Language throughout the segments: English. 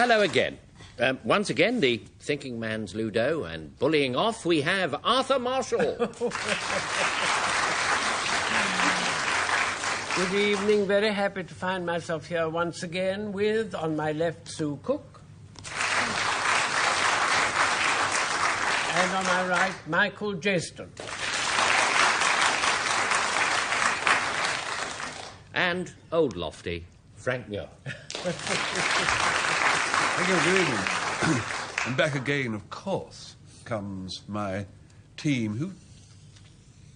hello again. Once again, the thinking man's Ludo, and bullying off, we have Arthur Marshall. Good evening. Very happy to find myself here once again with, on my left, Sue Cook. And on my right, Michael Jayston. And Old Lofty, Frank Muir. Thank you, good evening. And back again, of course, comes my team, who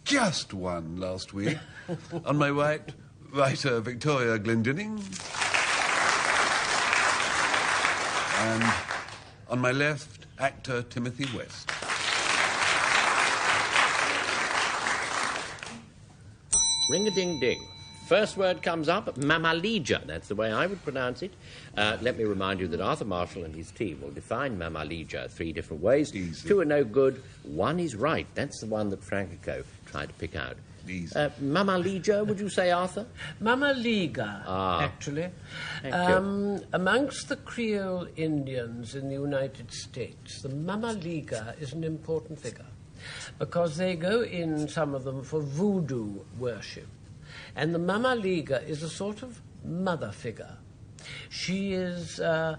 just won last week. On my right, writer Victoria Glendenning. And on my left, actor Timothy West. Ring-a-ding-ding. First word comes up, Mammalija. That's the way I would pronounce it. Let me remind you that Arthur Marshall and his team will define Mammalija 3 different ways. Easy. 2 are no good. 1 is right. That's the one that Franco tried to pick out. Easy. Mammalija, would you say, Arthur? Mamaliga, actually. Thank you. Amongst the Creole Indians in the United States, the Mamaliga is an important figure because they go in, some of them, for voodoo worship. And the Mamaliga is a sort of mother figure. She is a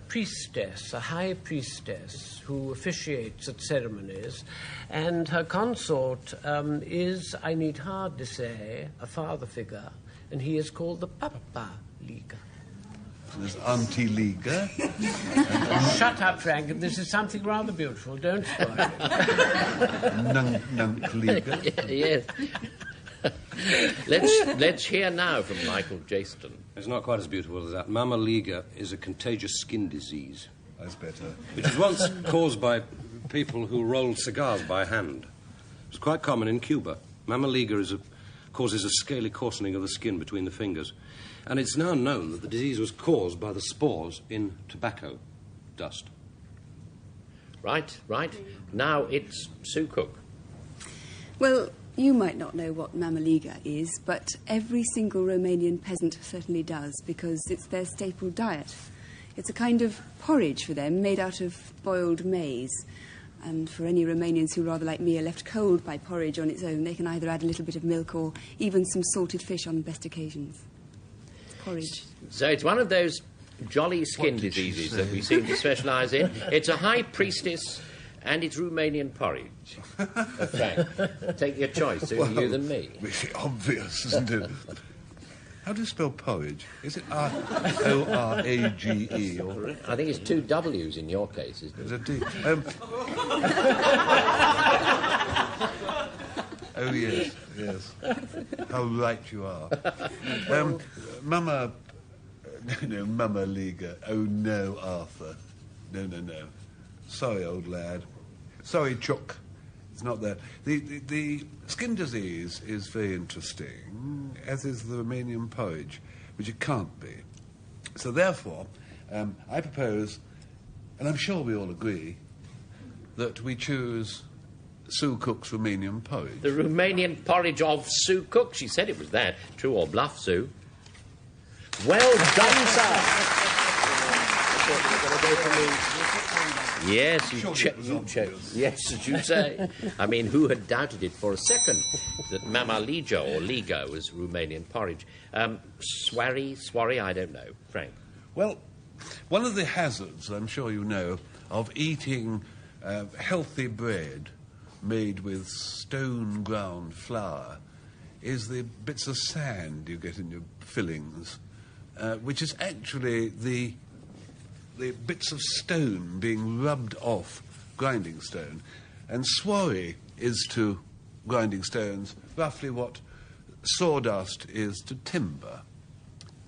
priestess, a high priestess, who officiates at ceremonies, and her consort is, I need hardly say, a father figure, and he is called the Papa Liga. There's Auntie Liga. Shut up, Frank. This is something rather beautiful. Don't spoil it. Nunk Liga. Yes. Let's hear now from Michael Jayston. It's not quite as beautiful as that. Mamaliga is a contagious skin disease. That's better. Which was once caused by people who rolled cigars by hand. It's quite common in Cuba. Mamaliga causes a scaly coarsening of the skin between the fingers. And it's now known that the disease was caused by the spores in tobacco dust. Right. Now it's Sue Cook. Well, you might not know what Mamaliga is, but every single Romanian peasant certainly does, because it's their staple diet. It's a kind of porridge for them, made out of boiled maize. And for any Romanians who, rather like me, are left cold by porridge on its own, they can either add a little bit of milk or even some salted fish on best occasions. It's porridge. So it's one of those jolly skin diseases that we seem to specialise in. It's a high priestess, and it's Romanian porridge. Frank, take your choice, sooner you than me. Really obvious, isn't it? How do you spell porridge? Is it O-R-A-G-E? Or... I think it's 2 W's in your case, isn't it? There's a D. Oh, yes. How right you are. Mama... No, Mama Liga. Oh, no, Arthur. No. Sorry, old lad. Sorry, Chuck. It's not that. The skin disease is very interesting, as is the Romanian porridge, which it can't be. So therefore, I propose, and I'm sure we all agree, that we choose Sue Cook's Romanian porridge. The Romanian porridge of Sue Cook. She said it was that. True or bluff, Sue? Well done, sir. Yes, you check. Yes, as you say. I mean, who had doubted it for a second that Mamaliga or Liga was Romanian porridge? Swarry, I don't know. Frank? Well, one of the hazards, I'm sure you know, of eating healthy bread made with stone ground flour is the bits of sand you get in your fillings, which is actually the bits of stone being rubbed off grinding stone. And swarry is to grinding stones roughly what sawdust is to timber.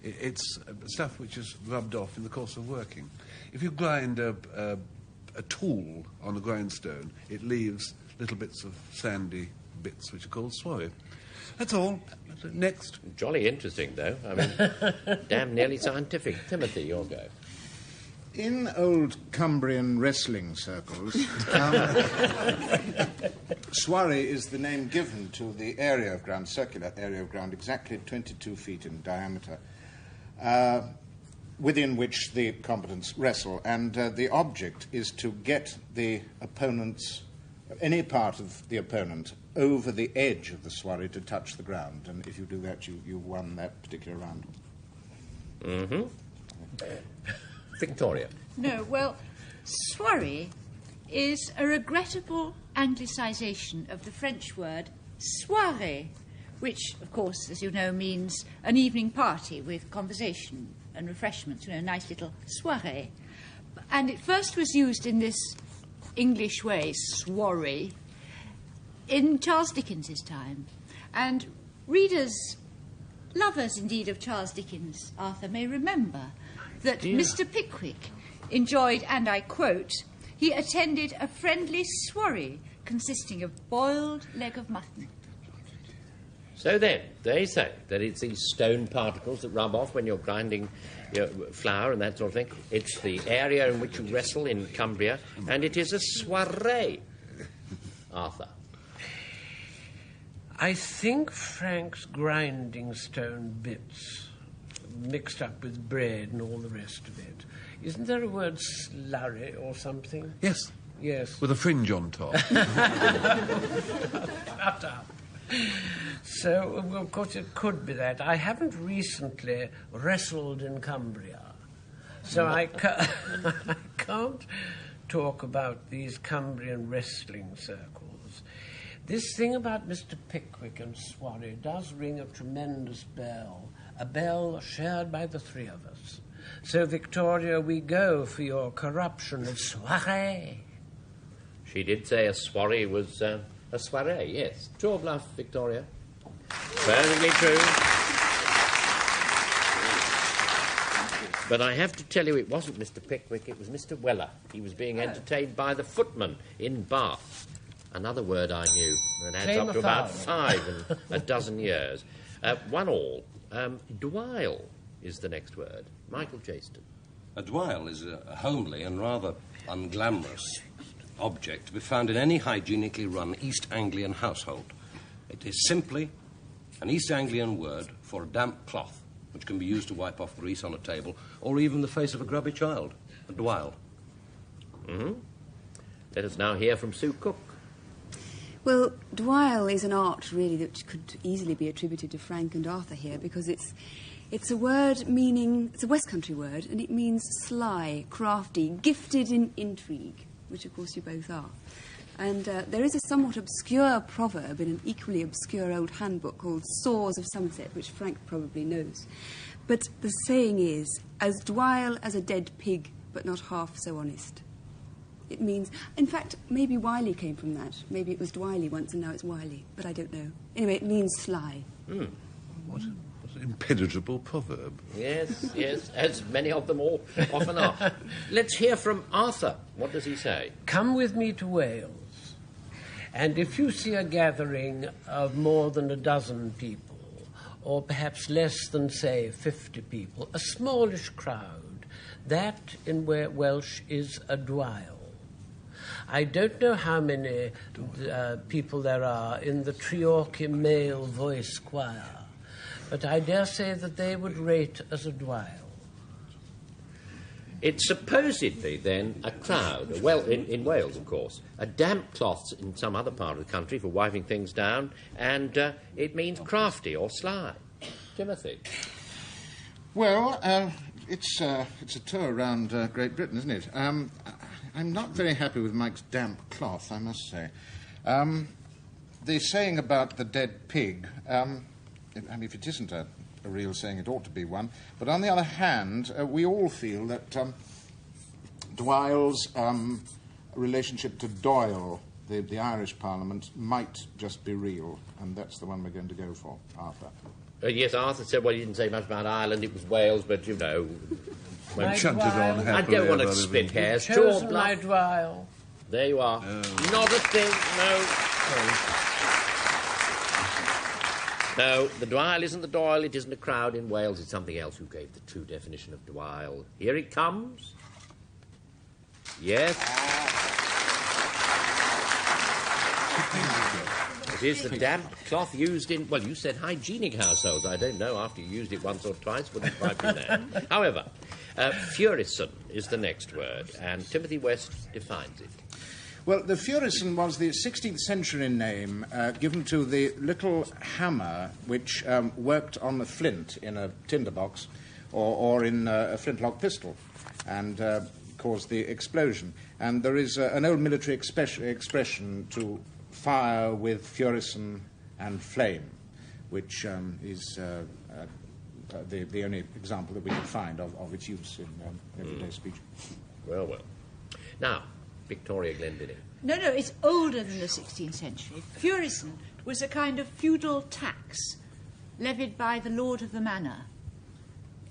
It's stuff which is rubbed off in the course of working. If you grind a tool on a grindstone, it leaves little bits of sandy bits which are called swarry. That's all. Next. Jolly interesting, though. I mean, damn nearly scientific. Timothy, your go. In old Cumbrian wrestling circles, Swarry is the name given to the area of ground, circular area of ground, exactly 22 feet in diameter. within which the combatants wrestle, and the object is to get the opponent's, any part of the opponent, over the edge of the soiree to touch the ground, and if you do that, you've won that particular round. Mm-hmm. Victoria. No, well, soiree is a regrettable anglicisation of the French word soirée, which, of course, as you know, means an evening party with conversation and refreshments, you know, a nice little soirée. And it first was used in this English way, soirée, in Charles Dickens's time. And readers, lovers indeed of Charles Dickens, Arthur, may remember that Mr. Pickwick enjoyed, and I quote, he attended a friendly soirée consisting of boiled leg of mutton. So then, they say that it's these stone particles that rub off when you're grinding your flour and that sort of thing. It's the area in which you wrestle in Cumbria, and it is a soirée. Arthur. I think Frank's grinding stone bits mixed up with bread and all the rest of it. Isn't there a word slurry or something? Yes. Yes. With a fringe on top. Shut up. So, well, of course, it could be that. I haven't recently wrestled in Cumbria, so I can't talk about these Cumbrian wrestling circles. This thing about Mr. Pickwick and soiree does ring a tremendous bell, a bell shared by the three of us. So, Victoria, we go for your corruption of soirée. She did say a soirée was a soirée, yes. True or bluff, Victoria? Perfectly true. But I have to tell you, it wasn't Mr. Pickwick, it was Mr. Weller. He was being entertained by the footman in Bath. Another word I knew that adds up to about 5 in a dozen years. 1-1. Dwile is the next word. Michael Jayston. A dwile is a homely and rather unglamorous object to be found in any hygienically run East Anglian household. It is simply an East Anglian word for a damp cloth, which can be used to wipe off grease on a table or even the face of a grubby child. A dwile. Mm-hmm. Let us now hear from Sue Cook. Well, dwile is an art, really, that could easily be attributed to Frank and Arthur here, because it's a word meaning... It's a West Country word, and it means sly, crafty, gifted in intrigue, which, of course, you both are. And there is a somewhat obscure proverb in an equally obscure old handbook called Saws of Somerset, which Frank probably knows. But the saying is, as dwile as a dead pig, but not half so honest. It means... In fact, maybe Wiley came from that. Maybe it was Dwiley once and now it's Wiley, but I don't know. Anyway, it means sly. Mm. What an impenetrable proverb. Yes, yes, as many of them all often are. Let's hear from Arthur. What does he say? Come with me to Wales, and if you see a gathering of more than a dozen people, or perhaps less than, say, 50 people, a smallish crowd, that in Welsh is a dwile. I don't know how many people there are in the Treorchy male voice choir, but I dare say that they would rate as a dwile. It's supposedly, then, a crowd, well, in Wales, of course, a damp cloth in some other part of the country for wiping things down, and it means crafty or sly. Timothy? Well, it's a tour around Great Britain, isn't it? I'm not very happy with Mike's damp cloth, I must say. The saying about the dead pig, I mean, if it isn't a real saying, it ought to be one. But on the other hand, we all feel that Dwile's relationship to Doyle, the Irish Parliament, might just be real, and that's the one we're going to go for, Arthur. Yes, Arthur said, well, he didn't say much about Ireland, it was Wales, but, you know... When shunted on happily. I don't want to split hairs. Chosen my dwile. There you are. Not a thing, no. No, the dwile isn't the Doyle, it isn't a crowd in Wales, it's something else. Who gave the true definition of dwile? Here it comes. Yes. It is the damp cloth used in, well, you said hygienic households. I don't know, after you used it once or twice, wouldn't quite be there. However, Furison is the next word, and Timothy West defines it. Well, the furison was the 16th century name given to the little hammer which worked on the flint in a tinderbox or in a flintlock pistol and caused the explosion. And there is an old military expression to fire with furison and flame, which is the only example that we can find of its use in everyday speech. Well, well. Now, Victoria Glendenning. No, it's older than the 16th century. Furison was a kind of feudal tax levied by the lord of the manor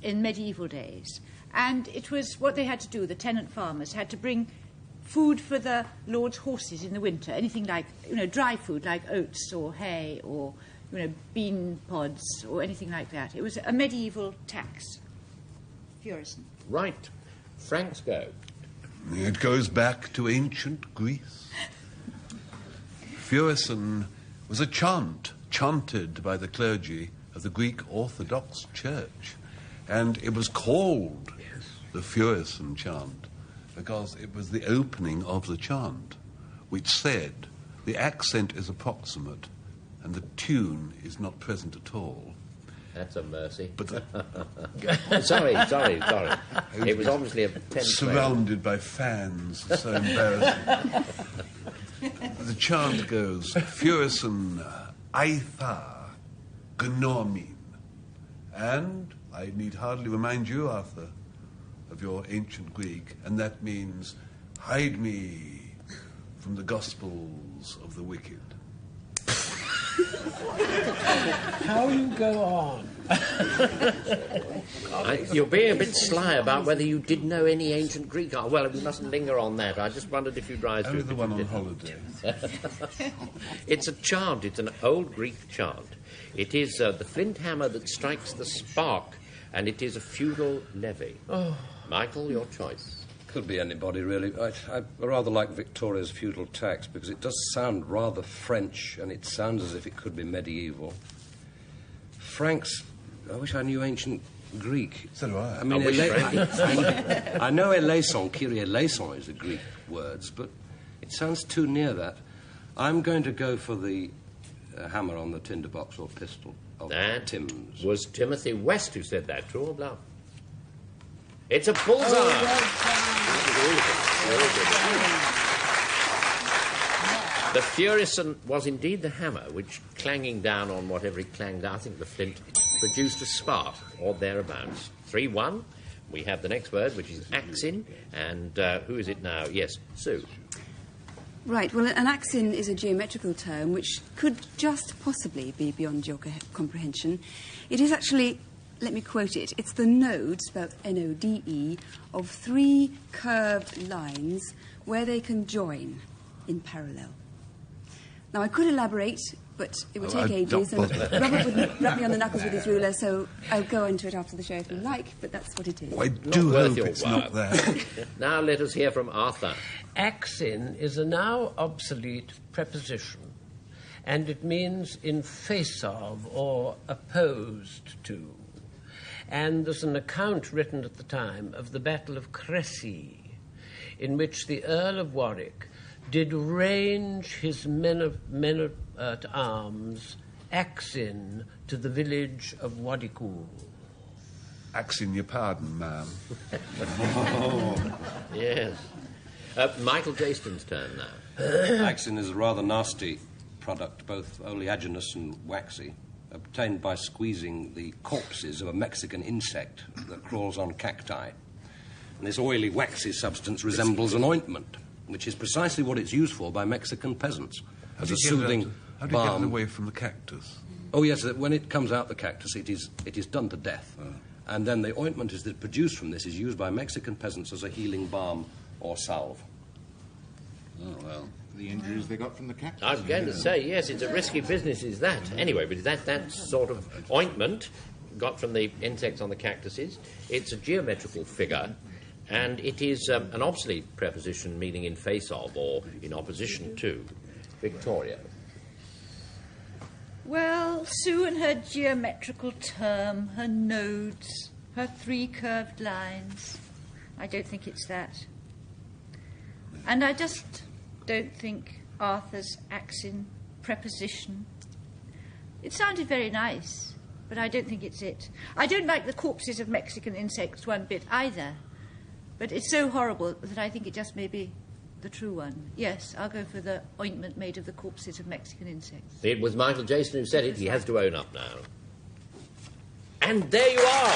in medieval days. And it was what they had to do, the tenant farmers had to bring food for the lord's horses in the winter, anything like, dry food like oats or hay or, bean pods or anything like that. It was a medieval tax. Furison. Right. Frank's go. It goes back to ancient Greece. Furison was a chant chanted by the clergy of the Greek Orthodox Church. And it was called the Furison chant because it was the opening of the chant, which said the accent is approximate and the tune is not present at all. That's a mercy. But Sorry. It was obviously a tense surrounded by fans, so embarrassing. The chant goes, Furison aitha gnomin. And I need hardly remind you, Arthur, of your ancient Greek, and that means, hide me from the gospels of the wicked. How you go on? You're being a bit sly about whether you did know any ancient Greek. Oh, well, we mustn't linger on that. I just wondered if you'd rise to Only it. the one on holiday. It's a chant. It's an old Greek chant. It is the flint hammer that strikes the spark, and it is a feudal levy. Oh. Michael, your choice. Could be anybody, really. I rather like Victoria's feudal tax because it does sound rather French and it sounds as if it could be medieval. Frank's, I wish I knew ancient Greek. So do I. I mean, I know eleison, Kyrie eleison is a Greek word, but it sounds too near that. I'm going to go for the hammer on the tinderbox or pistol of Tim's. Was Timothy West who said that, true or bluff? It's a bullseye! The furison was indeed the hammer, which, clanging down on whatever it clanged, I think the flint, produced a spark, or thereabouts. 3-1. We have the next word, which is axin, and who is it now? Yes, Sue. Right, well, an axin is a geometrical term which could just possibly be beyond your comprehension. It is actually, let me quote it, it's the node, spelled N-O-D-E, of 3 curved lines where they can join in parallel. Now, I could elaborate, but it would take ages, and Robert would rub me on the knuckles with his ruler, so I'll go into it after the show if you like, but that's what it is. I do hope it's not that. Now let us hear from Arthur. Axin is a now obsolete preposition, and it means in face of or opposed to. And there's an account written at the time of the Battle of Crecy, in which the Earl of Warwick did range his men at arms axin to the village of Waddicool. Axing your pardon, ma'am. Yes. Michael Jayston's turn now. Axin is a rather nasty product, both oleaginous and waxy, obtained by squeezing the corpses of a Mexican insect that crawls on cacti. And this oily, waxy substance resembles an ointment, which is precisely what it's used for by Mexican peasants, as a soothing How do you get it balm. away from the cactus? Oh, yes, when it comes out the cactus, it is done to death. And then the ointment that produced from this is used by Mexican peasants as a healing balm or salve. Oh, well, the injuries they got from the cactus. I was going to say, yes, it's a risky business, is that. Anyway, but that sort of ointment got from the insects on the cactuses. It's a geometrical figure, and it is an obsolete preposition meaning in face of or in opposition to. Victoria. Well, Sue and her geometrical term, her nodes, her 3 curved lines. I don't think it's that. And I just don't think Arthur's accent, preposition. It sounded very nice, but I don't think it's it. I don't like the corpses of Mexican insects one bit either, but it's so horrible that I think it just may be the true one. Yes, I'll go for the ointment made of the corpses of Mexican insects. It was Michael Jayston who said it. He has to own up now. And there you are!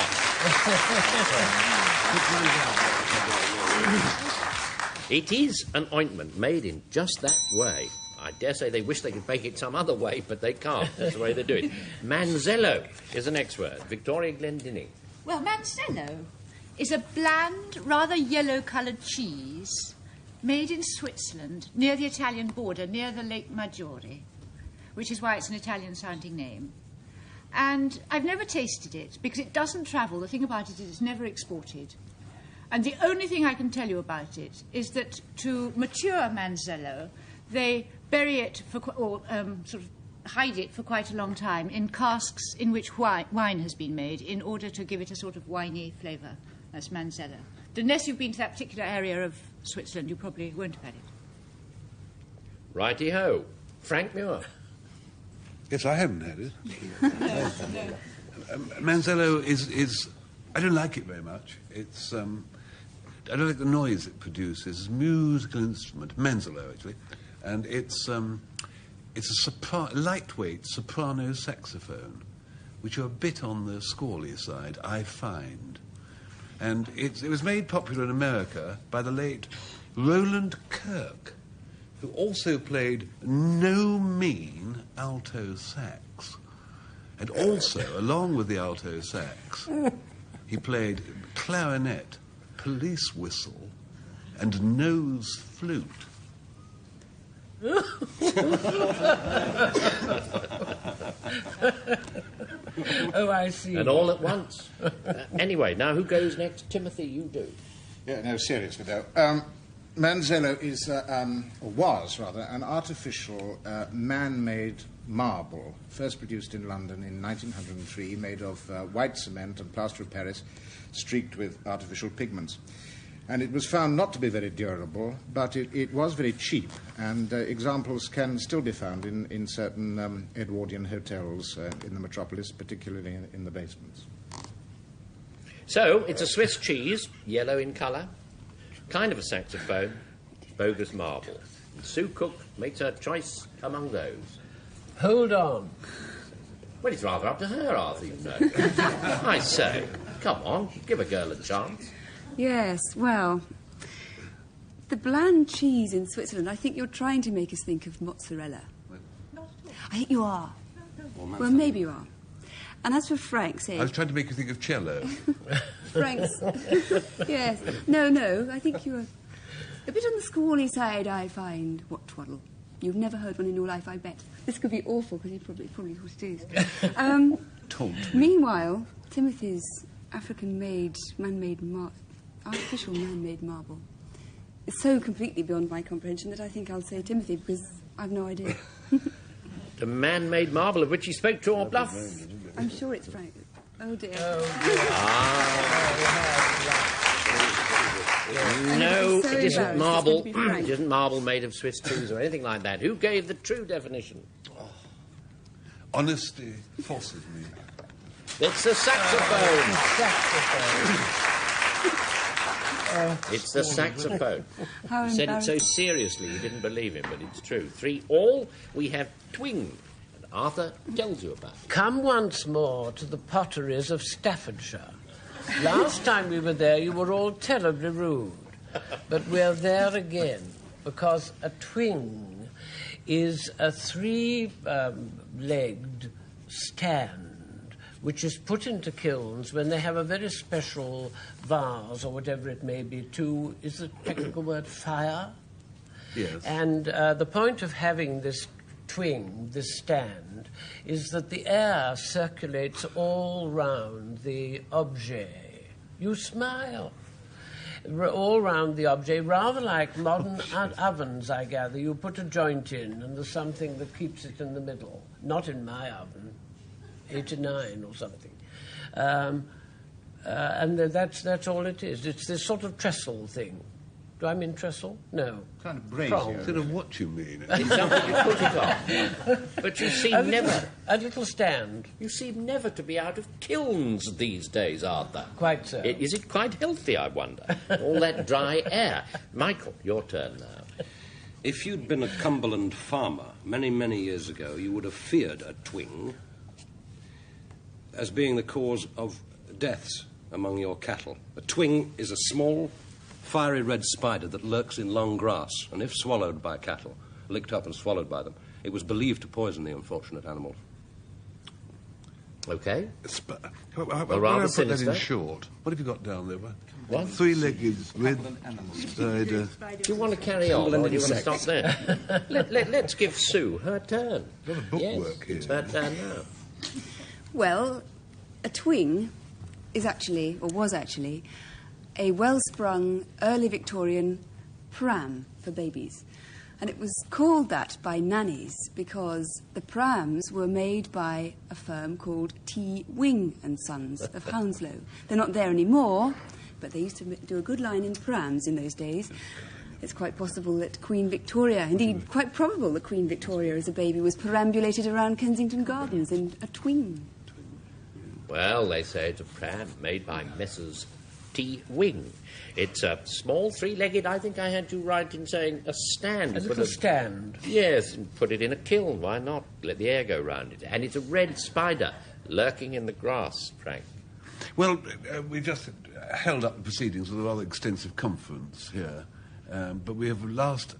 It is an ointment made in just that way. I dare say they wish they could make it some other way, but they can't. That's the way they do it. Manzello is the next word. Victoria Glendenning. Well, Manzello is a bland, rather yellow-coloured cheese made in Switzerland, near the Italian border, near the Lake Maggiore, which is why it's an Italian-sounding name. And I've never tasted it, because it doesn't travel. The thing about it is it's never exported. And the only thing I can tell you about it is that to mature Manzello, they bury it or sort of hide it for quite a long time in casks in which wine has been made in order to give it a sort of winey flavour. That's Manzello. Unless you've been to that particular area of Switzerland, you probably won't have had it. Righty-ho. Frank Muir. Yes, I haven't had it. Manzello is... I don't like it very much. It's... I don't like the noise it produces. It's a musical instrument, Manzello, actually. And it's a lightweight soprano saxophone, which are a bit on the squally side, I find. And it was made popular in America by the late Roland Kirk, who also played no mean alto sax. And also, along with the alto sax, he played clarinet, police whistle, and nose flute. Oh, I see. And all at once. Anyway, now who goes next? Timothy, you do. Yeah, no, seriously, though. Manzello is, or was, rather, an artificial man-made marble, first produced in London in 1903, made of white cement and plaster of Paris, streaked with artificial pigments. And it was found not to be very durable, but it was very cheap, and examples can still be found in certain Edwardian hotels in the metropolis, particularly in the basements. So, it's a Swiss cheese, yellow in colour, kind of a saxophone, bogus marble. Sue Cook makes her choice among those. Hold on. Well, it's rather up to her, Arthur, you know. I say, come on, give a girl a chance. Yes, well, the bland cheese in Switzerland, I think you're trying to make us think of mozzarella. Not at all. I think you are. Well, maybe you are. And as for Frank's I was trying to make you think of cello. Frank's... yes. No, I think you're a bit on the squally side, I find. What twaddle? You've never heard one in your life, I bet. This could be awful, because you probably what it is. Meanwhile, Timothy's African-made, artificial man-made marble is so completely beyond my comprehension that I think I'll say Timothy, because I've no idea. The man-made marble of which he spoke to our Bluff. I'm sure it's Frank. Oh, dear. No, so it isn't marble. It It isn't marble made of Swiss cheese or anything like that. Who gave the true definition? Honesty forces me. It's the saxophone. It's the saxophone. How He said it so embarrassing. seriously you didn't believe him, but it's true. 3-all, we have twing. And Arthur tells you about it. Come once more to the potteries of Staffordshire. Last time we were there, you were all terribly rude. But we're there again, because a twing is a 3-legged stand which is put into kilns when they have a very special vase or whatever it may be to, is the technical word fire? Yes. And the point of having this twing, this stand, is that the air circulates all round the objet. You smile. All round the objet, rather like modern ovens, I gather. You put a joint in and there's something that keeps it in the middle. Not in my oven. 89 or something. And that's all it is. It's this sort of trestle thing. Do I mean trestle? No. Kind of brazier. Prong. Instead of what you mean. It's something you put it on. But you seem never... A little stand. You seem never to be out of kilns these days, Arthur. Quite so. Is it quite healthy, I wonder? All that dry air. Michael, your turn now. If you'd been a Cumberland farmer many, many years ago, you would have feared a twing as being the cause of deaths among your cattle. A twing is a small, fiery red spider that lurks in long grass, and if swallowed by cattle, licked up and swallowed by them, it was believed to poison the unfortunate animals. OK. Well, rather put that sinister. in short. What have you got down there? What? Three-legged red spider. Do you want to carry on, or do you want to stop there? Let's give Sue her turn. A lot of bookwork here. It's her turn now. Well, a twing is actually, or was actually, a well-sprung early Victorian pram for babies. And it was called that by nannies because the prams were made by a firm called T. Wing and Sons of Hounslow. They're not there anymore, but they used to do a good line in prams in those days. It's quite possible that Queen Victoria, indeed quite probable that Queen Victoria as a baby was perambulated around Kensington Gardens in a twing. Well, they say it's a pram made by Messrs. T. Wing. It's a small, three-legged, I think I had you right in saying a stand. A little stand. Yes, and put it in a kiln. Why not? Let the air go round it. And it's a red spider lurking in the grass, Frank. Well, we just held up the proceedings with a rather extensive conference here, but we have last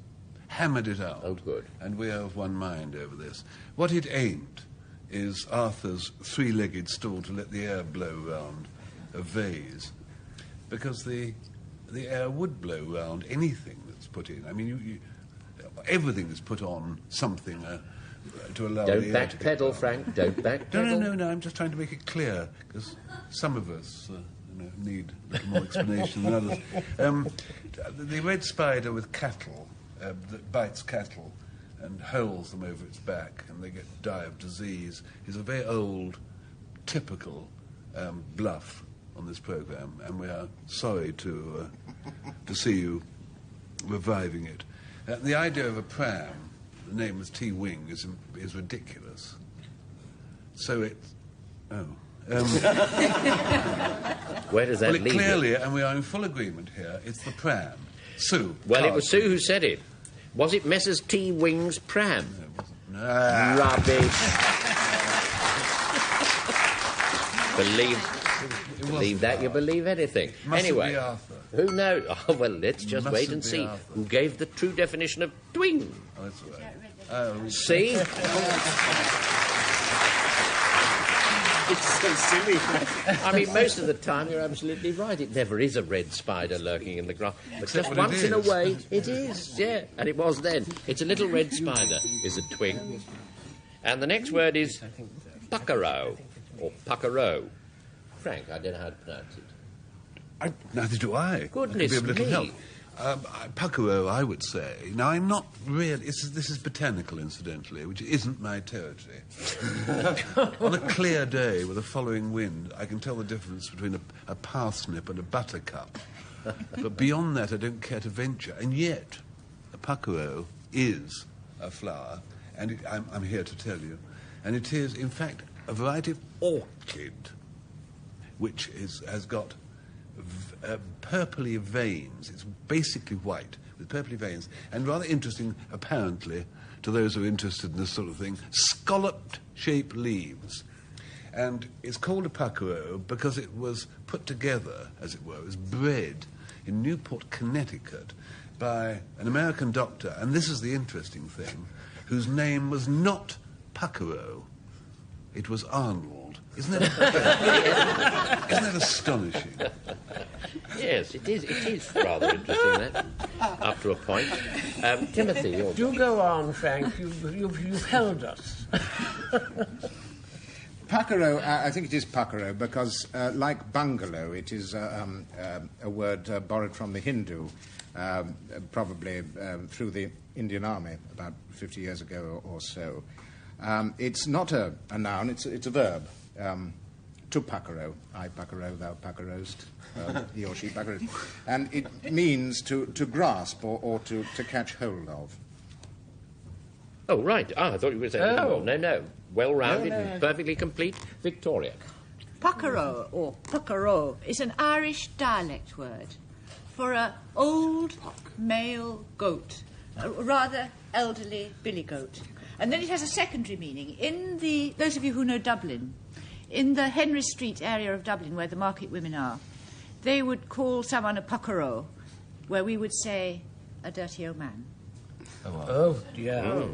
hammered it out. Oh, good. And we are of one mind over this. What it ain't is Arthur's three-legged stool to let the air blow round a vase, because the air would blow round anything that's put in. I mean, everything is put on something to allow Don't the air to get backpedal, round. Frank. Don't backpedal. No, I'm just trying to make it clear, because some of us need a little more explanation than others. The red spider with cattle, that bites cattle and hurls them over its back and they die of disease, is a very old, typical bluff on this programme, and we are sorry to see you reviving it. The idea of a pram, the name was T. Wing, is ridiculous. So it's... Where does that well, leave clearly, you? and we are in full agreement here, it's the pram. Sue. Well, it was Sue who said it. Was it Messrs. T. Wing's pram? No. Rubbish. Believe that, you believe anything. Mustn't Anyway, be Arthur. who knows? Oh, well, let's just wait and Mustn't be see Arthur. who gave the true definition of twing. Oh, that's all right. See? It's so silly. I mean, most of the time you're absolutely right. It never is a red spider lurking in the grass. But just when it once in a is. way, it is, yeah. And it was then. It's a little red spider, is a twing. And the next word is puckero, or puckero. Frank, I don't know how to pronounce it. Neither do I. Goodness That could be of little me. help. Puckero, I would say. Now, I'm not really... This is botanical, incidentally, which isn't my territory. On a clear day with a following wind, I can tell the difference between a parsnip and a buttercup. But beyond that, I don't care to venture. And yet, a puckero is a flower, and I'm here to tell you. And it is, in fact, a variety of orchid, which has got purpley veins. It's basically white with purpley veins, and rather interesting, apparently, to those who are interested in this sort of thing, scalloped-shaped leaves. And it's called a puckero because it was put together, as it were, as bred in Newport, Connecticut, by an American doctor, and this is the interesting thing, whose name was not Puckero, it was Arnold. Isn't that astonishing? Yes, it is rather interesting, that, up to a point. Timothy, you're... Do go on, Frank. You've held us. Puckero, I think it is puckero because, like bungalow, it is a word borrowed from the Hindu, probably through the Indian Army about 50 years ago or so. It's not a noun, it's a verb. to puckero. I puckero, thou puckerost. He or she puckerost. And it means to grasp or to catch hold of. Oh, right. I thought you were saying... Oh. No. Well-rounded and perfectly complete. Victoria. Puckero, or puckero, is an Irish dialect word for a old male goat, a rather elderly billy goat. And then it has a secondary meaning. Those of you who know Dublin, in the Henry Street area of Dublin, where the market women are, they would call someone a puckero, where we would say a dirty old man. Oh, dear. Oh.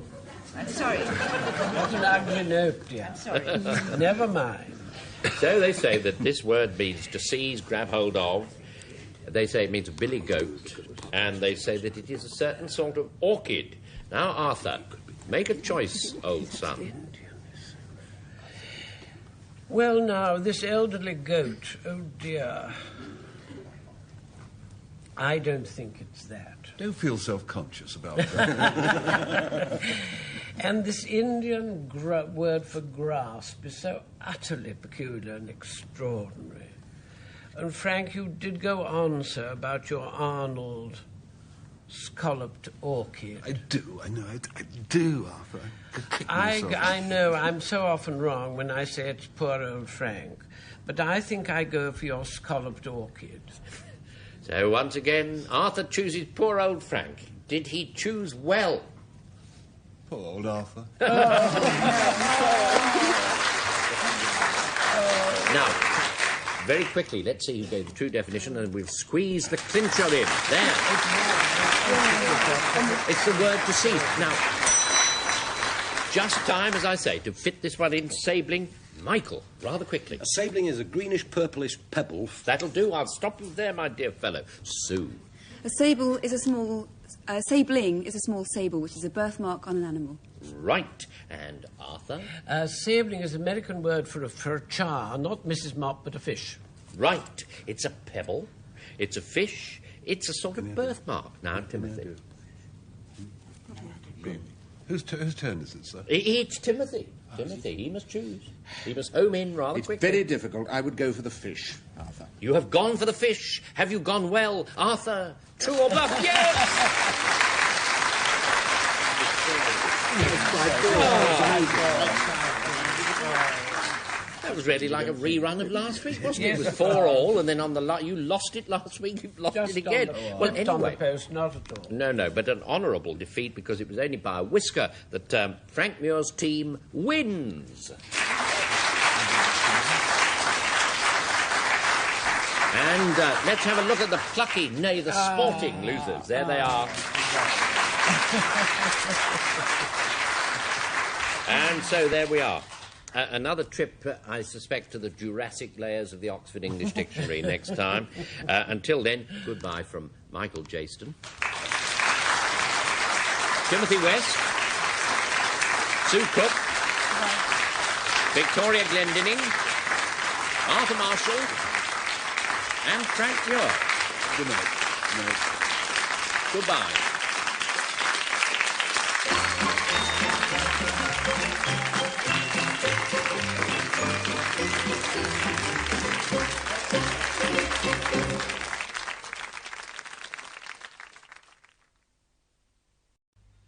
I'm sorry. That's an ugly note, dear. I'm sorry. Never mind. So they say that this word means to seize, grab hold of. They say it means a billy goat. And they say that it is a certain sort of orchid. Now, Arthur, make a choice, old son. Well, now, this elderly goat, oh dear. I don't think it's that. Don't feel self-conscious about that. And this Indian word for grasp is so utterly peculiar and extraordinary. And, Frank, you did go on, sir, about your Arnold scalloped orchid. I do, I know, I do, Arthur. I kick myself. I know, I'm so often wrong when I say it's poor old Frank. But I think I go for your scalloped orchid. So, once again, Arthur chooses poor old Frank. Did he choose well? Poor old Arthur. Now, very quickly, let's see who gave the true definition, and we'll squeeze the clincher in. There. It's the word to seize. Now, just time, as I say, to fit this one in, sabling. Michael, rather quickly. A sabling is a greenish-purplish pebble. That'll do. I'll stop you there, my dear fellow. Sue. A sable is a small... sabling is a small sable, which is a birthmark on an animal. Right. And Arthur? Sabling is the American word for a char, not Mrs. Mop, but a fish. Right. It's a pebble. It's a fish. It's a sort of birthmark. Now, Timothy. Whose turn is it, sir? It's Timothy. Timothy, he must choose. He must home in rather quickly. It's very difficult. I would go for the fish, Arthur. You have gone for the fish. Have you gone well, Arthur? True or bluff? Yes! That was really like a rerun of last week, wasn't it? It was 4-all, and then on the you lost it last week, you lost it again. Well, anyway, on the post, not at all. No, but an honourable defeat because it was only by a whisker that Frank Muir's team wins. And let's have a look at the plucky, nay, the sporting losers. There they are. And so there we are. Another trip, I suspect, to the Jurassic layers of the Oxford English Dictionary next time. Until then, goodbye from Michael Jayston, Timothy West, Sue Cook, Victoria Glendenning, Arthur Marshall, and Frank Muir. Good night. Goodbye.